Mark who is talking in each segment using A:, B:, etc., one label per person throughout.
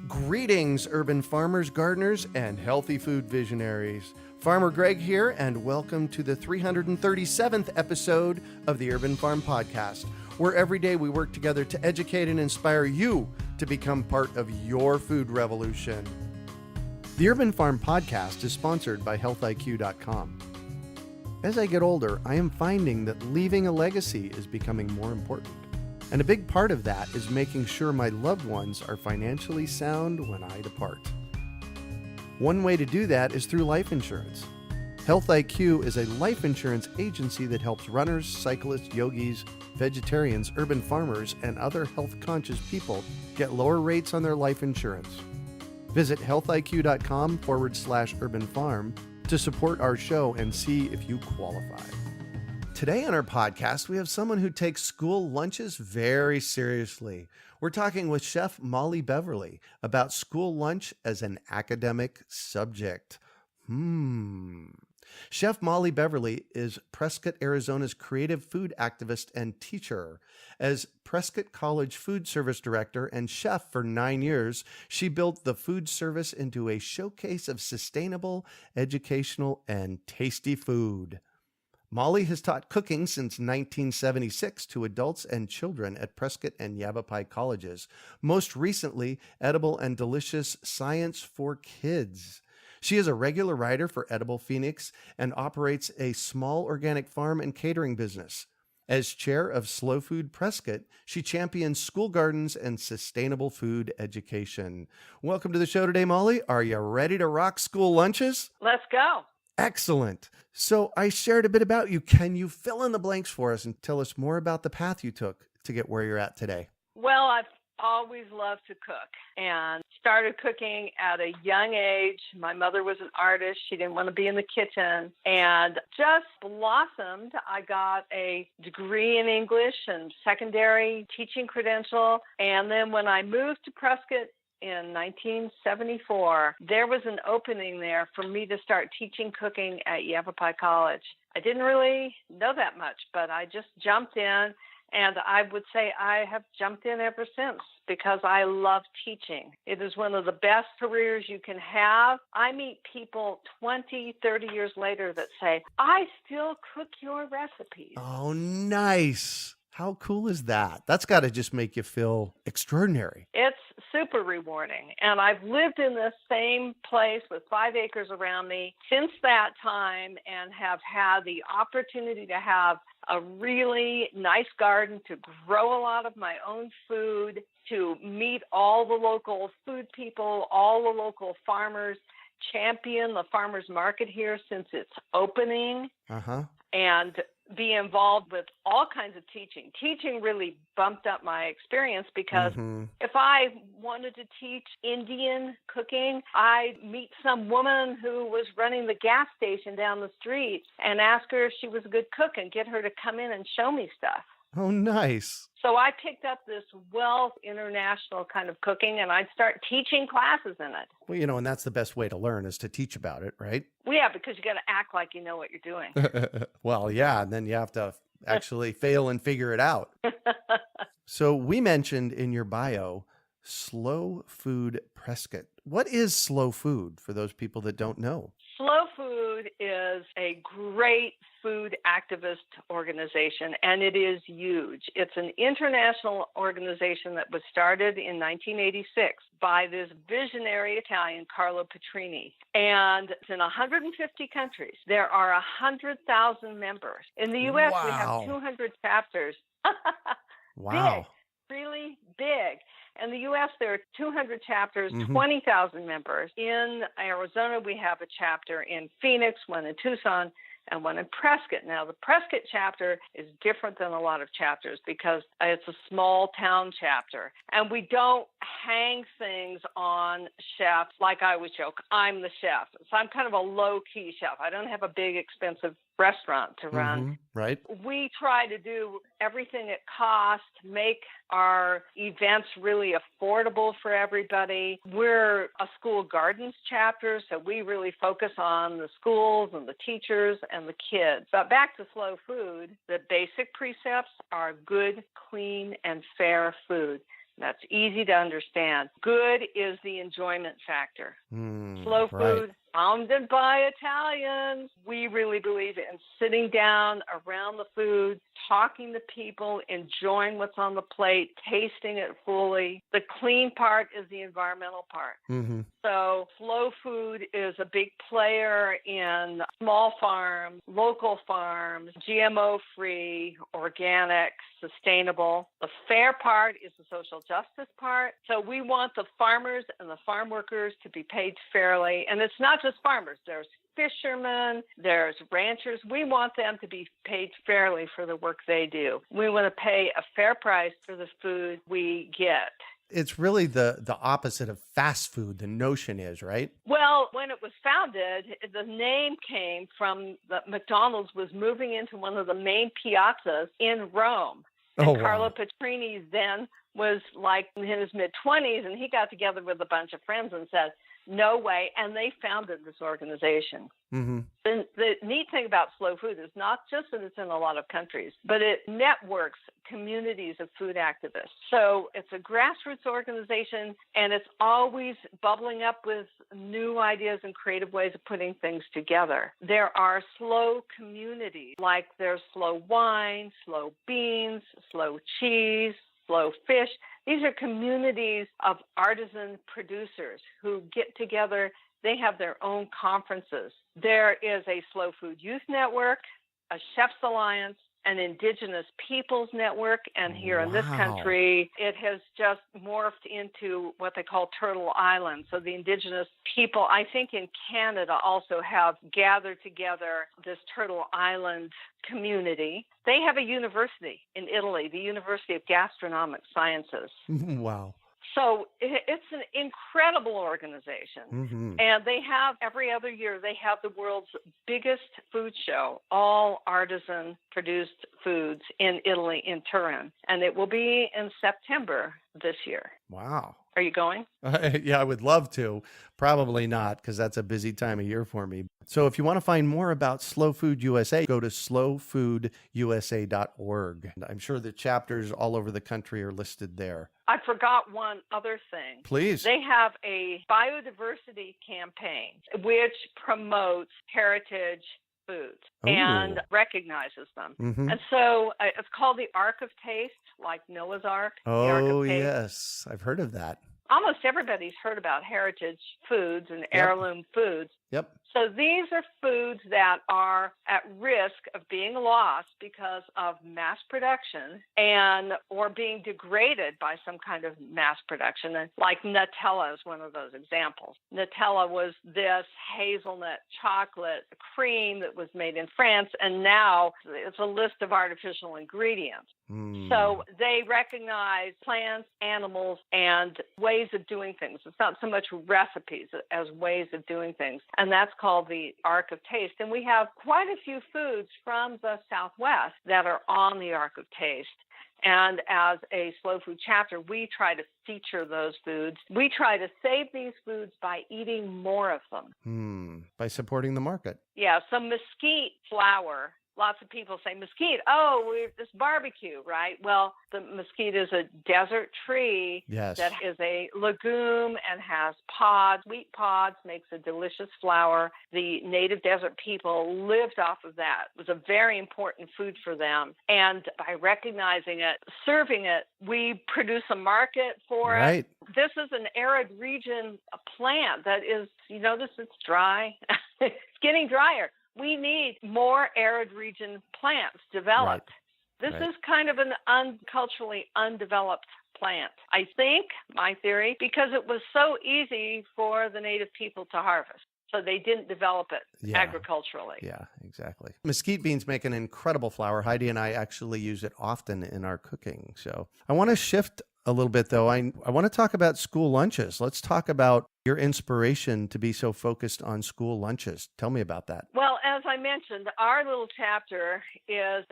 A: Greetings, urban farmers, gardeners, and healthy food visionaries. Farmer Greg here, and welcome to the 337th episode of the Urban Farm Podcast, where every day we work together to educate and inspire you to become part of your food revolution. The Urban Farm Podcast is sponsored by healthiq.com. As I get older, I am finding that leaving a legacy is becoming more important. And a big part of that is making sure my loved ones are financially sound when I depart. One way to do that is through life insurance. Health IQ is a life insurance agency that helps runners, cyclists, yogis, vegetarians, urban farmers, and other health-conscious people get lower rates on their life insurance. Visit healthiq.com/urban farm to support our show and see if you qualify. Today on our podcast, we have someone who takes school lunches very seriously. We're talking with Chef Molly Beverly about school lunch as an academic subject. Chef Molly Beverly is Prescott, Arizona's creative food activist and teacher. As Prescott College food service director and chef for 9 years, she built the food service into a showcase of sustainable, educational, and tasty food. Molly has taught cooking since 1976 to adults and children at Prescott and Yavapai Colleges, most recently Edible and Delicious Science for Kids. She is a regular writer for Edible Phoenix and operates a small organic farm and catering business. As chair of Slow Food Prescott, she champions school gardens and sustainable food education. Welcome to the show today, Molly. Are you ready to rock school lunches?
B: Let's go.
A: Excellent. So I shared a bit about you. Can you fill in the blanks for us and tell us more about the path you took to get where you're at today?
B: Well, I've always loved to cook and started cooking at a young age. My mother was an artist. She didn't want to be in the kitchen and just blossomed. I got a degree in English and secondary teaching credential. And then when I moved to Prescott in 1974, there was an opening there for me to start teaching cooking at Yavapai College. I didn't really know that much, but I just jumped in, and I would say I have jumped in ever since because I love teaching. It is one of the best careers you can have. I meet people 20, 30 years later that say, I still cook your recipes.
A: Oh, nice. How cool is that? That's got to just make you feel extraordinary.
B: It's super rewarding. And I've lived in this same place with 5 acres around me since that time and have had the opportunity to have a really nice garden, to grow a lot of my own food, to meet all the local food people, all the local farmers, champion the farmers market here since its opening, and be involved with all kinds of teaching. Teaching really bumped up my experience because if I wanted to teach Indian cooking, I'd meet some woman who was running the gas station down the street and ask her if she was a good cook and get her to come in and show me stuff.
A: Oh, nice.
B: So I picked up this international kind of cooking, and I'd start teaching classes in it.
A: Well, and that's the best way to learn is to teach about it, right?
B: Well, yeah, because you got to act like you know what you're doing.
A: Well, yeah, and then you have to actually fail and figure it out. So we mentioned in your bio, Slow Food Prescott. What is Slow Food for those people that don't know?
B: Slow Food is a great food activist organization, and it is huge. It's an international organization that was started in 1986 by this visionary Italian, Carlo Petrini, and it's in 150 countries. There are 100,000 members. In the U.S., we have 200 chapters.
A: Wow.
B: Big, really big. In the U.S., there are 200 chapters, 20,000 members. In Arizona, we have a chapter in Phoenix, one in Tucson, and one in Prescott. Now, the Prescott chapter is different than a lot of chapters because it's a small town chapter. And we don't hang things on chefs like I would joke, I'm the chef. So I'm kind of a low-key chef. I don't have a big, expensive restaurant to run.
A: Right.
B: We try to do everything at cost, make our events really affordable for everybody. We're a school gardens chapter, so we really focus on the schools and the teachers and the kids. But back to slow food, the basic precepts are good, clean, and fair food. That's easy to understand. Good is the enjoyment factor. Slow food, founded by Italians. We really believe in sitting down around the food, talking to people, enjoying what's on the plate, tasting it fully. The clean part is the environmental part. So slow food is a big player in small farms, local farms, GMO-free, organic, sustainable. The fair part is the social justice part. So we want the farmers and the farm workers to be paid fairly. And it's not just farmers. There's fishermen, there's ranchers. We want them to be paid fairly for the work they do. We want to pay a fair price for the food we get.
A: It's really the opposite of fast food, the notion is, right?
B: Well, when it was founded, the name came from McDonald's was moving into one of the main piazzas in Rome. And Carlo Petrini then was like in his mid-20s, and he got together with a bunch of friends and said, no way, and they founded this organization. The neat thing about slow food is not just that it's in a lot of countries, but it networks communities of food activists. So it's a grassroots organization, and it's always bubbling up with new ideas and creative ways of putting things together. There are slow communities, like there's slow wine, slow beans, slow cheese, slow fish. These are communities of artisan producers who get together. They have their own conferences. There is a Slow Food Youth Network, a Chef's Alliance, an Indigenous Peoples Network, and here in this country, it has just morphed into what they call Turtle Island. So the Indigenous people, I think in Canada, also have gathered together this Turtle Island community. They have a university in Italy, the University of Gastronomic Sciences.
A: Wow.
B: So it's an incredible organization. And they have, every other year, they have the world's biggest food show, all artisan produced foods in Italy, in Turin. And it will be in September this year.
A: Wow.
B: Are you going?
A: Yeah, I would love to. Probably not, because that's a busy time of year for me. So if you want to find more about Slow Food USA, go to slowfoodusa.org. I'm sure the chapters all over the country are listed there.
B: I forgot one other thing.
A: Please.
B: They have a biodiversity campaign which promotes heritage foods and recognizes them. And so it's called the Ark of Taste, like Noah's Ark.
A: Oh, yes. I've heard of that.
B: Almost everybody's heard about heritage foods and heirloom foods. So these are foods that are at risk of being lost because of mass production and or being degraded by some kind of mass production. And like Nutella is one of those examples. Nutella was this hazelnut chocolate cream that was made in France, and now it's a list of artificial ingredients. So they recognize plants, animals, and ways of doing things. It's not so much recipes as ways of doing things. And that's called the Ark of Taste. And we have quite a few foods from the Southwest that are on the Ark of Taste. And as a slow food chapter, we try to feature those foods. We try to save these foods by eating more of them.
A: By supporting the market.
B: Yeah, so mesquite flour. Lots of people say mesquite, this barbecue, right? Well, the mesquite is a desert tree that is a legume and has pods. Wheat pods makes a delicious flour. The native desert people lived off of that. It was a very important food for them. And by recognizing it, serving it, we produce a market for it. This is an arid region plant that is, you notice it's dry. It's getting drier. We need more arid region plants developed. This is kind of an culturally undeveloped plant. I think, my theory, because it was so easy for the native people to harvest. So they didn't develop it agriculturally.
A: Yeah, exactly. Mesquite beans make an incredible flour. Heidi and I actually use it often in our cooking. So I want to shift a little bit, though. I want to talk about school lunches. Let's talk about your inspiration to be so focused on school lunches. Tell me about that.
B: Well, as I mentioned, our little chapter is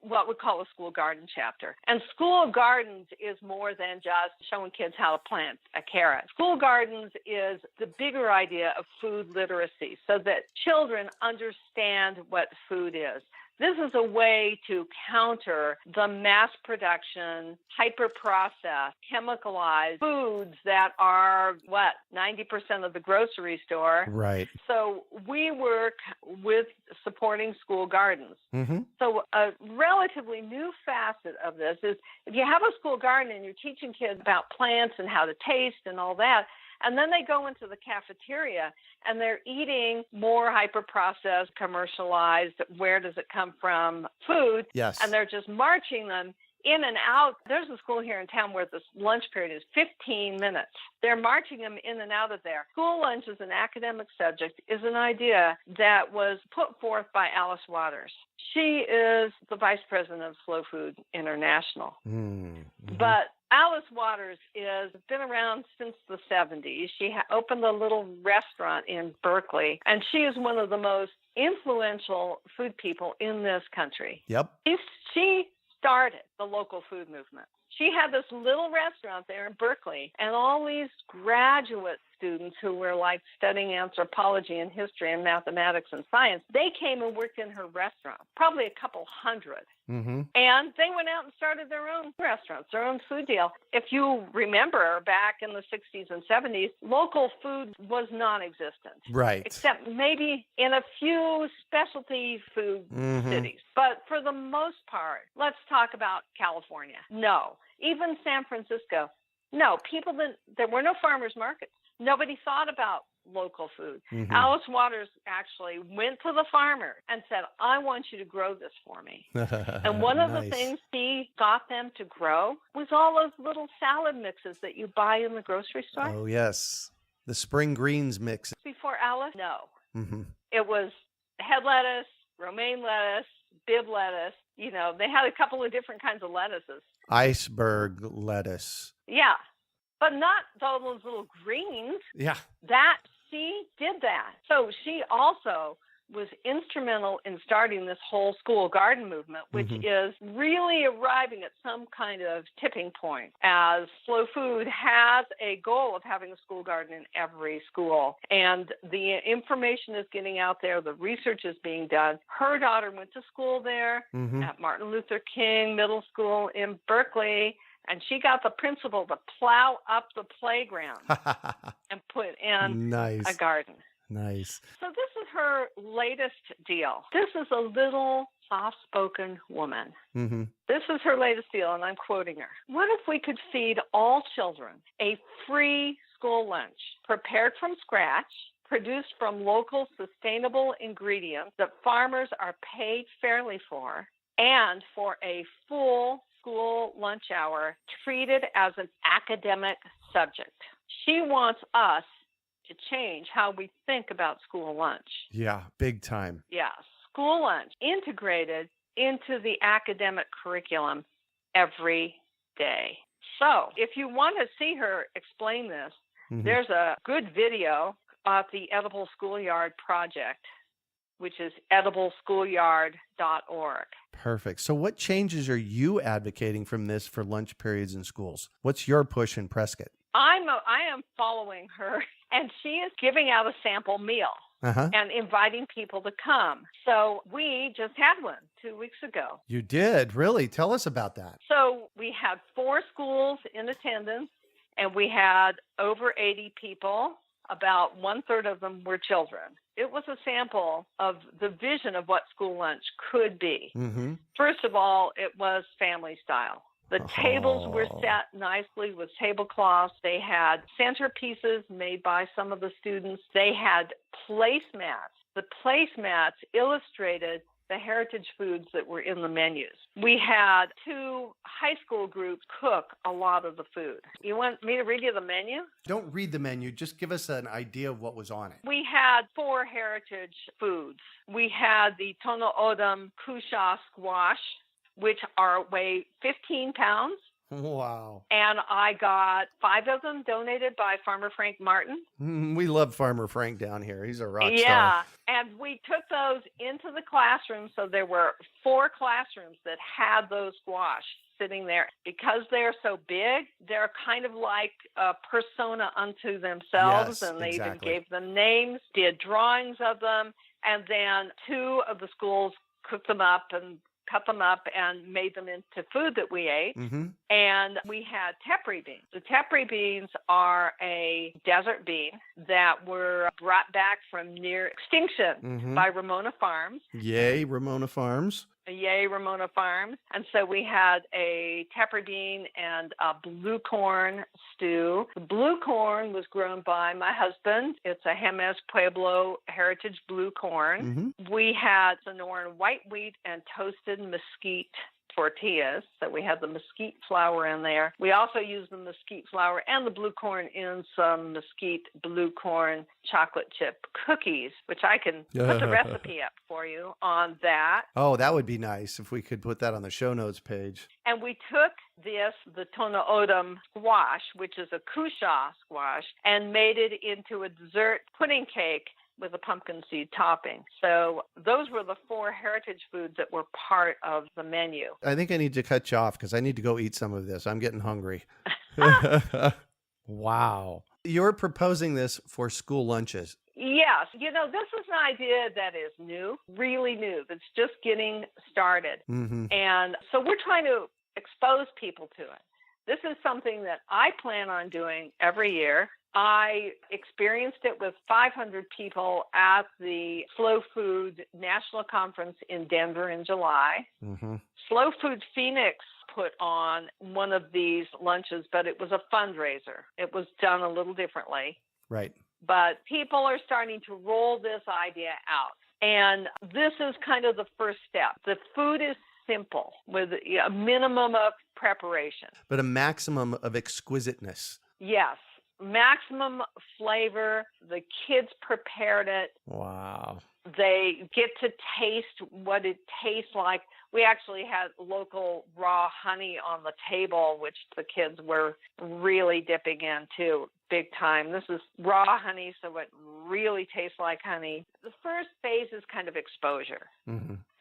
B: what we call a school garden chapter. And school gardens is more than just showing kids how to plant a carrot. School gardens is the bigger idea of food literacy so that children understand what food is. This is a way to counter the mass production, hyper-processed, chemicalized foods that are, 90% of the grocery store.
A: Right.
B: So we work with supporting school gardens.
A: Mm-hmm.
B: So a relatively new facet of this is if you have a school garden and you're teaching kids about plants and how to taste and all that, and then they go into the cafeteria and they're eating more hyper-processed, commercialized, where does it come from food.
A: Yes.
B: And they're just marching them in and out. There's a school here in town where the lunch period is 15 minutes. They're marching them in and out of there. School lunch as an academic subject is an idea that was put forth by Alice Waters. She is the vice president of Slow Food International.
A: Mm-hmm.
B: But Alice Waters has been around since the 70s. She opened a little restaurant in Berkeley, and she is one of the most influential food people in this country.
A: Yep.
B: She started the local food movement. She had this little restaurant there in Berkeley, and all these graduate students who were like studying anthropology and history and mathematics and science, they came and worked in her restaurant, probably a couple hundred.
A: Mm-hmm.
B: And they went out and started their own restaurants, their own food deal. If you remember back in the 60s and 70s, local food was non-existent.
A: Right.
B: Except maybe in a few specialty food cities. But for the most part, let's talk about California. No. Even San Francisco. No. There were no farmers markets. Nobody thought about local food.
A: Mm-hmm.
B: Alice Waters actually went to the farmer and said, I want you to grow this for me. And one of the things he got them to grow was all those little salad mixes that you buy in the grocery store.
A: Oh, yes. The spring greens mix.
B: Before Alice? No.
A: Mm-hmm.
B: It was head lettuce, romaine lettuce, bib lettuce. You know, they had a couple of different kinds of lettuces.
A: Iceberg lettuce.
B: Yeah. But not those little greens.
A: Yeah.
B: She did that. So she also was instrumental in starting this whole school garden movement, which is really arriving at some kind of tipping point, as Slow Food has a goal of having a school garden in every school. And the information is getting out there. The research is being done. Her daughter went to school there at Martin Luther King Middle School in Berkeley. And she got the principal to plow up the playground and put in a garden.
A: Nice.
B: So this is her latest deal. This is a little soft-spoken woman.
A: Mm-hmm.
B: This is her latest deal, and I'm quoting her. What if we could feed all children a free school lunch, prepared from scratch, produced from local sustainable ingredients that farmers are paid fairly for, and for a full school lunch hour treated as an academic subject? She wants us to change how we think about school lunch.
A: Yeah, big time.
B: Yeah, school lunch integrated into the academic curriculum every day. So if you want to see her explain this, there's a good video of the Edible Schoolyard Project, which is edibleschoolyard.org.
A: Perfect. So what changes are you advocating from this for lunch periods in schools? What's your push in Prescott?
B: I am following her, and she is giving out a sample meal and inviting people to come. So we just had one 2 weeks ago.
A: You did? Really? Tell us about that.
B: So we had 4 schools in attendance, and we had over 80 people. About 1/3 of them were children. It was a sample of the vision of what school lunch could be. First of all, it was family style. The tables were set nicely with tablecloths. They had centerpieces made by some of the students. They had placemats. The placemats illustrated the heritage foods that were in the menus. We had 2 high school groups cook a lot of the food. You want me to read you the menu?
A: Don't read the menu. Just give us an idea of what was on it.
B: We had 4 heritage foods. We had the Tono Odom Kusha squash, which weigh 15 pounds.
A: Wow.
B: And I got 5 of them donated by Farmer Frank Martin.
A: We love Farmer Frank down here. He's a rock star.
B: Yeah. And we took those into the classroom. So there were 4 classrooms that had those squash sitting there. Because they're so big, they're kind of like a persona unto themselves.
A: Yes,
B: and they
A: exactly.
B: even gave them names, did drawings of them. And then 2 of the schools cooked them up and cut them up and made them into food that we ate.
A: Mm-hmm.
B: And we had tepary beans. The tepary beans are a desert bean that were brought back from near extinction by Ramona Farms.
A: Yay, Ramona Farms.
B: Yay, Ramona Farms. And so we had a tepary bean and a blue corn stew. The blue corn was grown by my husband. It's a Jemez Pueblo heritage blue corn. We had Sonoran white wheat and toasted mesquite tortillas. So we had the mesquite flour in there. We also used the mesquite flour and the blue corn in some mesquite blue corn chocolate chip cookies, which I can put the recipe up for you on that.
A: Oh, that would be nice if we could put that on the show notes page.
B: And we took the Tona Odom squash, which is a cushaw squash, and made it into a dessert pudding cake with a pumpkin seed topping. So those were the 4 heritage foods that were part of the menu.
A: I think I need to cut you off because I need to go eat some of this. I'm getting hungry. Wow. You're proposing this for school lunches.
B: Yes. This is an idea that is new, really new, that's just getting started. And so we're trying to expose people to it. This is something that I plan on doing every year. I experienced it with 500 people at the Slow Food National Conference in Denver in July. Slow Food Phoenix put on one of these lunches, but it was a fundraiser. It was done a little differently.
A: Right.
B: But people are starting to roll this idea out. And this is kind of the first step. The food is simple with a minimum of preparation.
A: But a maximum of exquisiteness.
B: Yes. Maximum flavor. The kids prepared it.
A: Wow.
B: They get to taste what it tastes like. We actually had local raw honey on the table, which the kids were really dipping into big time. This is raw honey, so it really tastes like honey. The first phase is kind of exposure.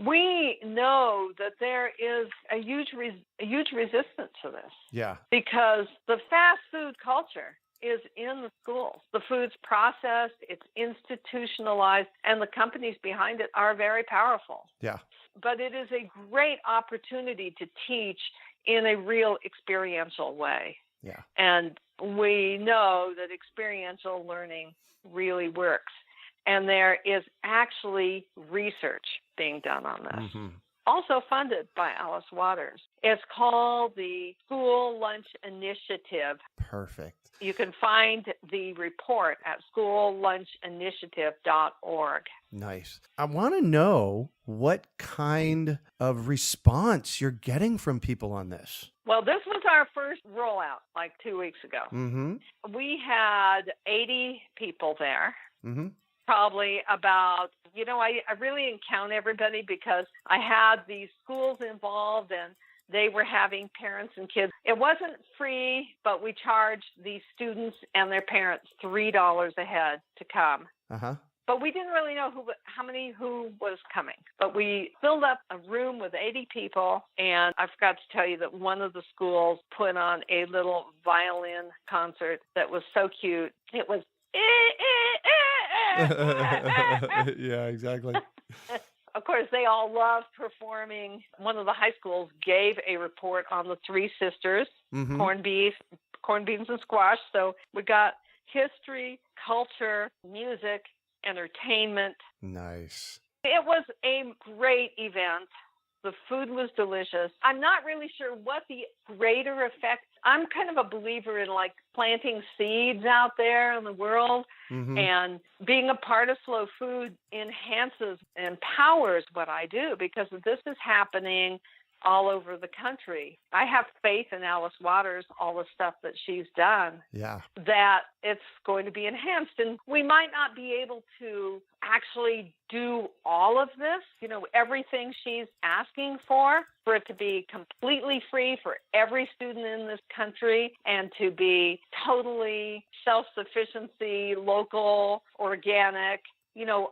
B: We know that there is a huge resistance to this.
A: Yeah.
B: Because the fast food culture is in the schools. The food's processed, it's institutionalized, and the companies behind it are very powerful.
A: Yeah.
B: But it is a great opportunity to teach in a real experiential way.
A: Yeah.
B: And we know that experiential learning really works. And there is actually research being done on this. Also funded by Alice Waters. It's called the School Lunch Initiative.
A: Perfect.
B: You can find the report at schoollunchininitiative.org.
A: Nice. I want to know what kind of response you're getting from people on this.
B: Well, this was our first rollout like 2 weeks ago. We had 80 people there. Probably about, I really didn't count everybody because I had these schools involved and they were having parents and kids. It wasn't free, but we charged these students and their parents $3 a head to come. But we didn't really know who was coming. But we filled up a room with 80 people, and I forgot to tell you that one of the schools put on a little violin concert that was so cute. It was
A: yeah, exactly.
B: Of course, they all loved performing. One of the high schools gave a report on the Three Sisters, corned beans and squash. So we got history, culture, music, entertainment.
A: Nice.
B: It was a great event. The food was delicious. I'm not really sure what the greater effect. I'm kind of a believer in like planting seeds out there in the world, and being a part of Slow Food enhances, empowers what I do because this is happening all over the country. I have faith in Alice Waters, all the stuff that she's done, that it's going to be enhanced. And we might not be able to actually do all of this, everything she's asking for it to be completely free for every student in this country and to be totally self-sufficiency, local, organic,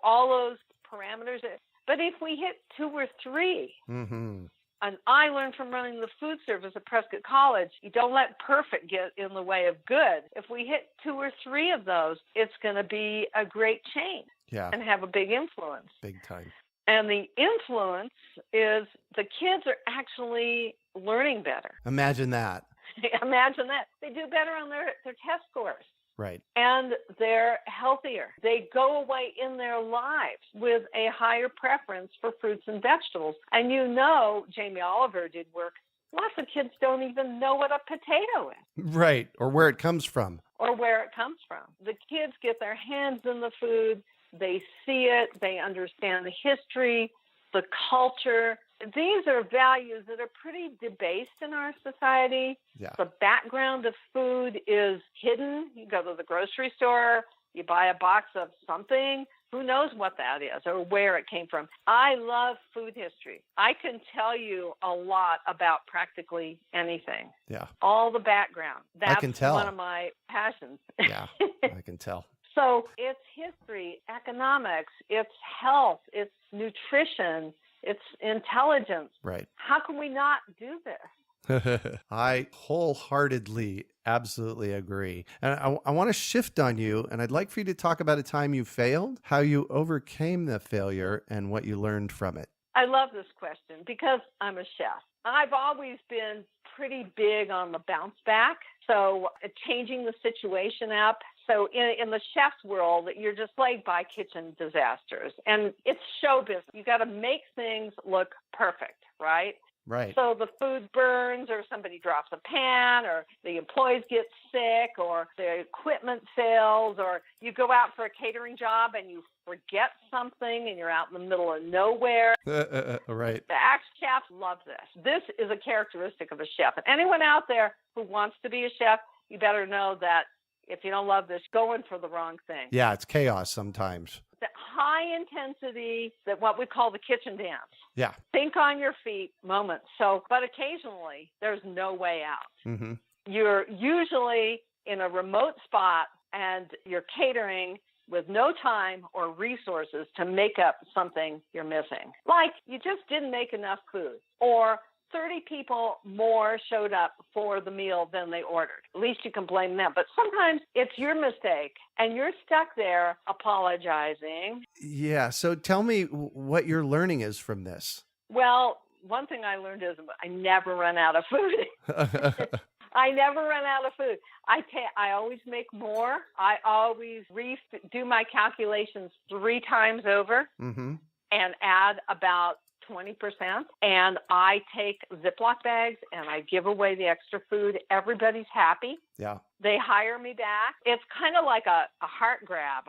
B: all those parameters. But if we hit 2 or 3, and I learned from running the food service at Prescott College, you don't let perfect get in the way of good. If we hit 2 or 3 of those, it's going to be a great change and have a big influence.
A: Big time.
B: And the influence is the kids are actually learning better.
A: Imagine that.
B: Imagine that. They do better on their test scores.
A: Right.
B: And they're healthier. They go away in their lives with a higher preference for fruits and vegetables. And Jamie Oliver did work. Lots of kids don't even know what a potato is.
A: Right. Or where it comes from.
B: The kids get their hands in the food. They see it. They understand the history, the culture. These are values that are pretty debased in our society.
A: Yeah.
B: The background of food is hidden. You go to the grocery store, you buy a box of something. Who knows what that is or where it came from? I love food history. I can tell you a lot about practically anything.
A: Yeah.
B: All the background. That's
A: I can tell.
B: one of my passions.
A: Yeah, I can tell.
B: So it's history, economics, it's health, it's nutrition, it's intelligence.
A: Right.
B: How can we not do this?
A: I wholeheartedly, absolutely agree. And I want to shift on you, and I'd like for you to talk about a time you failed, how you overcame the failure, and what you learned from it.
B: I love this question because I'm a chef. I've always been pretty big on the bounce back. So changing the situation up. So in the chef's world, you're just plagued by kitchen disasters. And it's show business. You got to make things look perfect, right?
A: Right.
B: So the food burns or somebody drops a pan or the employees get sick or the equipment fails or you go out for a catering job and you forget something and you're out in the middle of nowhere.
A: Right.
B: The chefs love this. This is a characteristic of a chef. And anyone out there who wants to be a chef, you better know that if you don't love this, going for the wrong thing.
A: Yeah, it's chaos sometimes.
B: The high intensity, that what we call the kitchen dance.
A: Yeah.
B: Think on your feet moments. So, but occasionally there's no way out.
A: Mm-hmm.
B: You're usually in a remote spot and you're catering with no time or resources to make up something you're missing. Like you just didn't make enough food or 30 people more showed up for the meal than they ordered. At least you can blame them. But sometimes it's your mistake and you're stuck there apologizing.
A: Yeah. So tell me what your learning is from this.
B: Well, one thing I learned is I never run out of food. I never run out of food. I always make more. I always do my calculations 3 times over
A: mm-hmm.
B: and add about 20%. And I take Ziploc bags and I give away the extra food. Everybody's happy.
A: Yeah.
B: They hire me back. It's kind of like a heart grab.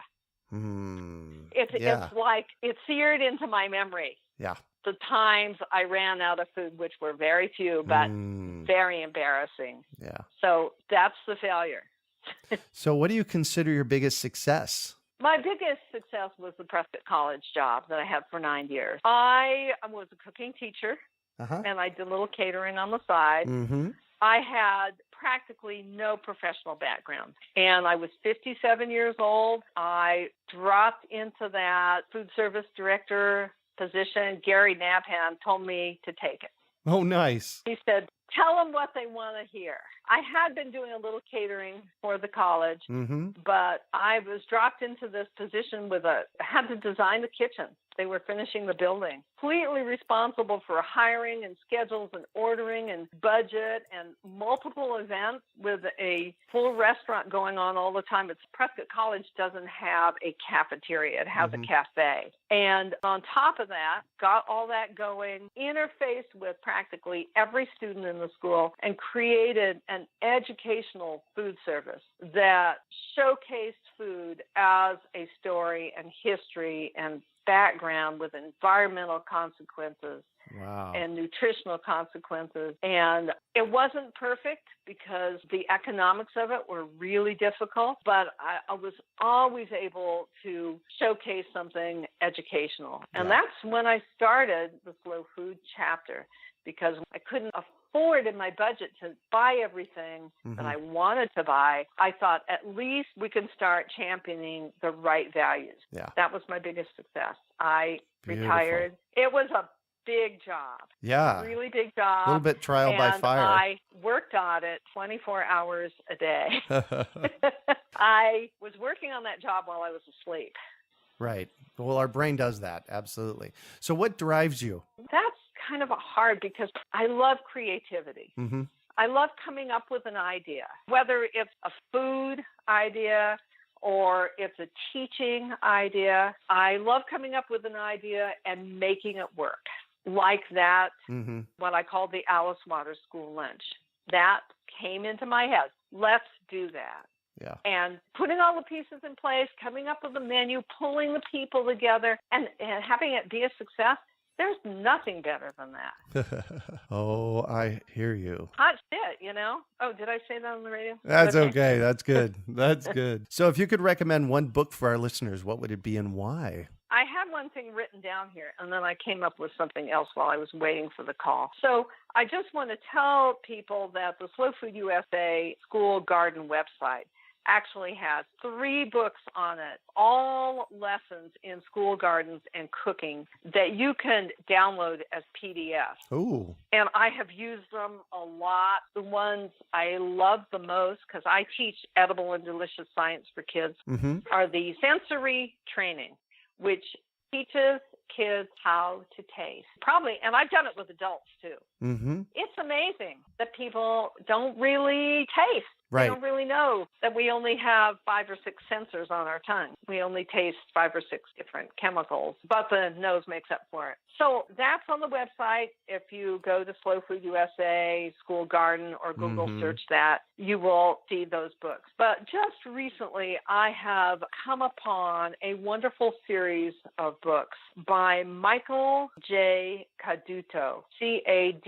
B: It's like it's seared into my memory.
A: Yeah.
B: The times I ran out of food, which were very few, but very embarrassing.
A: Yeah.
B: So that's the failure.
A: So what do you consider your biggest success?
B: My biggest success was the Prescott College job that I had for 9 years. I was a cooking teacher, and I did a little catering on the side.
A: Mm-hmm.
B: I had practically no professional background, and I was 57 years old. I dropped into that food service director position. Gary Nabhan told me to take it.
A: Oh, nice.
B: He said, tell them what they want to hear. I had been doing a little catering for the college, but I was dropped into this position had to design the kitchen. They were finishing the building. Completely responsible for hiring and schedules and ordering and budget and multiple events with a full restaurant going on all the time. Prescott College doesn't have a cafeteria. It has a cafe. And on top of that, got all that going, interfaced with practically every student in the school and created an educational food service that showcased food as a story and history and background with environmental consequences and nutritional consequences. And it wasn't perfect because the economics of it were really difficult, but I was always able to showcase something educational. And that's when I started the Slow Food chapter, because I couldn't afford in my budget to buy everything that I wanted to buy. I thought at least we can start championing the right values. Yeah. That was my biggest success. I retired. It was a big job.
A: Yeah.
B: Really big job.
A: A little bit trial by fire.
B: I worked on it 24 hours a day. I was working on that job while I was asleep.
A: Right. Well, our brain does that. Absolutely. So what drives you?
B: That's kind of a hard because I love creativity.
A: Mm-hmm.
B: I love coming up with an idea, whether it's a food idea or it's a teaching idea. I love coming up with an idea and making it work. Like that, what I call the Alice Waters School Lunch. That came into my head. Let's do that.
A: Yeah.
B: And putting all the pieces in place, coming up with a menu, pulling the people together, and having it be a success. There's nothing better than that.
A: Oh, I hear you.
B: Hot shit, you know? Oh, did I say that on the radio?
A: That's okay. That's good. That's good. So if you could recommend one book for our listeners, what would it be and why?
B: I had one thing written down here, and then I came up with something else while I was waiting for the call. So I just want to tell people that the Slow Food USA School Garden website actually has 3 books on it, all lessons in school gardens and cooking that you can download as PDFs.
A: Ooh.
B: And I have used them a lot. The ones I love the most, because I teach edible and delicious science for kids, are the sensory training, which teaches kids how to taste. Probably, and I've done it with adults too. It's amazing that people don't really taste.
A: Right.
B: They don't really know that we only have 5 or 6 sensors on our tongue. We only taste 5 or 6 different chemicals, but the nose makes up for it. So that's on the website. If you go to Slow Food USA, School Garden, or Google search that, you will see those books. But just recently, I have come upon a wonderful series of books by Michael J. Caduto, Caduto,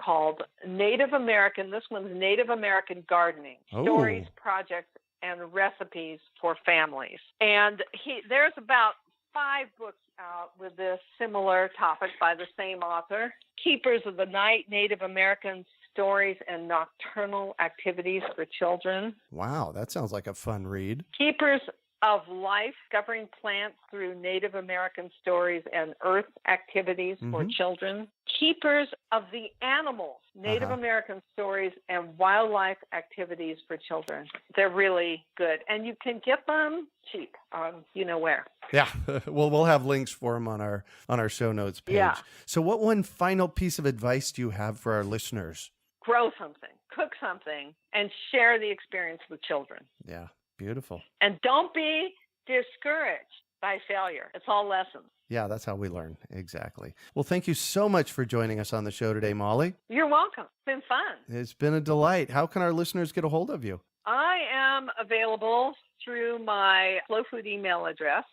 B: called Native American. This one's Native American Gardening, Stories, Projects, and Recipes for Families. And there's about 5 books out with this similar topic by the same author. Keepers of the Night, Native American Stories and Nocturnal Activities for Children.
A: Wow, that sounds like a fun read.
B: Keepers of Life, Discovering Plants Through Native American Stories and Earth Activities for Children. Keepers of the Animals, Native American Stories and Wildlife Activities for Children. They're really good. And you can get them cheap on you know where.
A: Yeah. Well, we'll have links for them on our show notes page. Yeah. So what one final piece of advice do you have for our listeners?
B: Grow something, cook something, and share the experience with children.
A: Yeah. Beautiful.
B: And don't be discouraged by failure. It's all lessons.
A: Yeah, that's how we learn. Exactly. Well, thank you so much for joining us on the show today, Molly.
B: You're welcome. It's been fun.
A: It's been a delight. How can our listeners get a hold of you?
B: I am available through my Slow Food email address,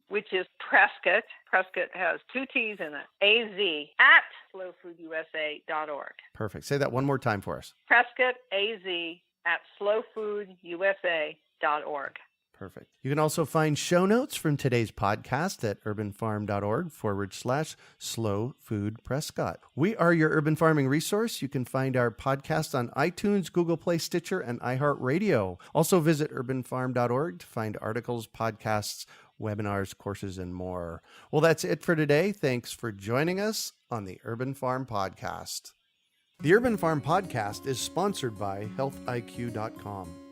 B: which is Prescott. Prescott has 2 T's in it. AZ@slowfoodusa.org.
A: Perfect. Say that one more time for us.
B: Prescott, AZ@slowfoodusa.org.
A: Perfect. You can also find show notes from today's podcast at urbanfarm.org/Slow Food Prescott. We are your urban farming resource. You can find our podcast on iTunes, Google Play, Stitcher, and iHeartRadio. Also visit urbanfarm.org to find articles, podcasts, webinars, courses, and more. Well, that's it for today. Thanks for joining us on the Urban Farm Podcast. The Urban Farm Podcast is sponsored by healthiq.com.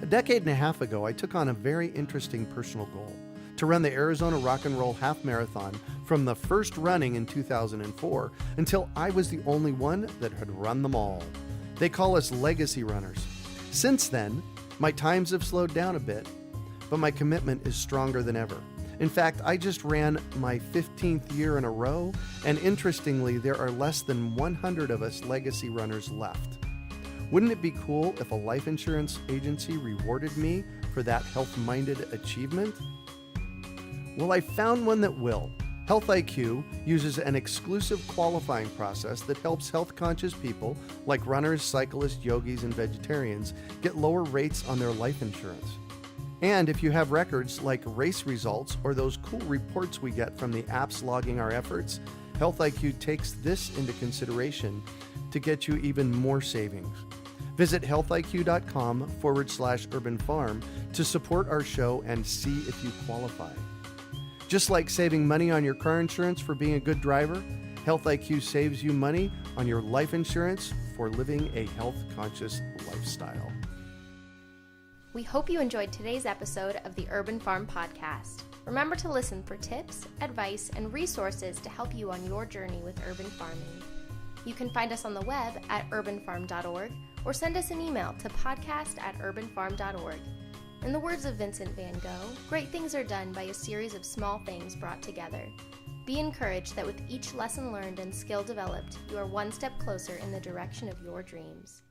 A: A decade and a half ago, I took on a very interesting personal goal: to run the Arizona Rock and Roll Half Marathon from the first running in 2004 until I was the only one that had run them all. They call us legacy runners. Since then, my times have slowed down a bit, but my commitment is stronger than ever. In fact, I just ran my 15th year in a row, and interestingly, there are less than 100 of us legacy runners left. Wouldn't it be cool if a life insurance agency rewarded me for that health-minded achievement? Well, I found one that will. Health IQ uses an exclusive qualifying process that helps health-conscious people like runners, cyclists, yogis, and vegetarians get lower rates on their life insurance. And if you have records like race results or those cool reports we get from the apps logging our efforts, Health IQ takes this into consideration to get you even more savings. Visit healthiq.com/urban farm to support our show and see if you qualify. Just like saving money on your car insurance for being a good driver, Health IQ saves you money on your life insurance for living a health-conscious lifestyle.
C: We hope you enjoyed today's episode of the Urban Farm Podcast. Remember to listen for tips, advice, and resources to help you on your journey with urban farming. You can find us on the web at urbanfarm.org or send us an email to podcast@urbanfarm.org. In the words of Vincent van Gogh, great things are done by a series of small things brought together. Be encouraged that with each lesson learned and skill developed, you are one step closer in the direction of your dreams.